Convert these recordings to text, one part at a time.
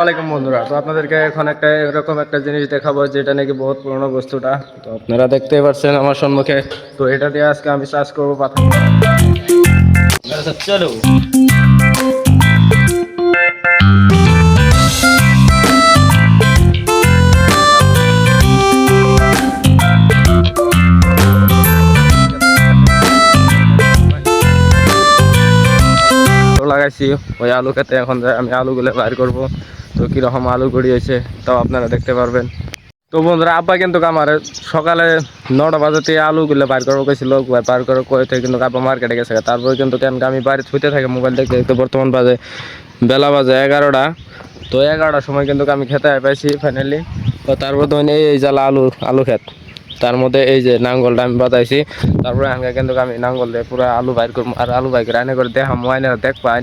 ওয়ালাইকুম বন্ধুরা, তো আপনাদেরকে এখন একটা এরকম একটা জিনিস দেখাবো যেটা নাকি বহুত পুরনো বস্তুটা। তো আপনারা দেখতেই পাচ্ছেন আমার সম্মুখে। তো এটা দিয়ে আজকে আমি চাষ করবো পাতা। চলো, লাগাইছি ওই আলু খেতে। এখন আমি আলুগুলো বাইর করব। তো কীরকম আলু গড়িয়েছে তাও আপনারা দেখতে পারবেন। তো বন্ধুরা, আব্বা কিন্তু আমার সকালে 9টা বাজাতে আলুগুলো বাইর করবো গেছিল। বাইর করে কয়েছে কিন্তু আব্বা মার্কেটে গেছে। তারপরে কিন্তু কেন আমি বাড়ি ছুটে থাকি মোবাইল দেখতে দেখতে। বর্তমান বেলা বাজে 11টা। তো 11টার সময় কিন্তু আমি খেতে পাইছি ফাইনালি। তো তারপর তো এই জ্বালা আলু ক্ষেত, তার মধ্যে এই যে নাঙ্গলটা আমি বাজাইছি। তারপরে আগে কিন্তু আমি নাঙ্গল দিয়ে পুরো আলু বাইর করবো। আর আলু বাইক রান্না করে দেখা ময়না দেখ পাই।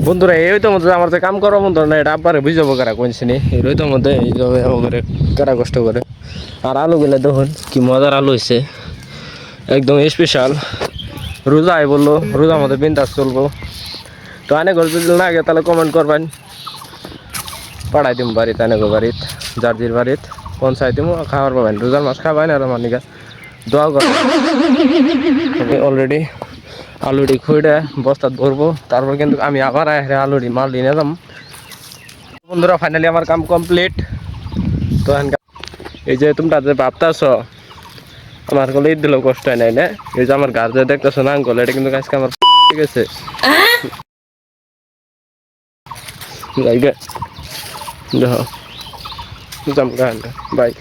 বন্ধুরা, এই তো মধ্যে আমার কাম করার বন্ধু না, এটা আব্বারে বুঝাবো কারা কোনছিনি। এই তো মধ্যে এইভাবে আমাদের কারা কষ্ট করে। আর আলুগুলো দেখুন কি মজার আলু হয়েছে, একদম স্পেশাল। রোজা আই বললো, রোজার মধ্যে বিন্দাস চলবো। তো আনে ঘর যদি না আগে তাহলে কমেন্ট করবেন, পাঠাই দিম বাড়িতে, আনে বাড়িত জার্জির বাড়িত পৌঁছাই দিম। খাবার পাবেন, রোজার মাছ খাবেন। আর আমার নিকা দোয়া করেন। অলরেডি আলুটি খুঁড়ে বস্তাত ভরবো। তারপর কিন্তু আমি আবার আলুটি মাল নিয়ে যাম। বন্ধুরা, ফাইনালি আমার কাম কমপ্লিট। তো এই যে তোমরা যে ভাবতেছ আমার কোনো ঈদ দিলেও কষ্ট হয় নাই না, এই যে আমার গাছ যে দেখতেছো না আঙ্কল, এটা কিন্তু আজকে আমার ঠিক আছে। দেখো বাই।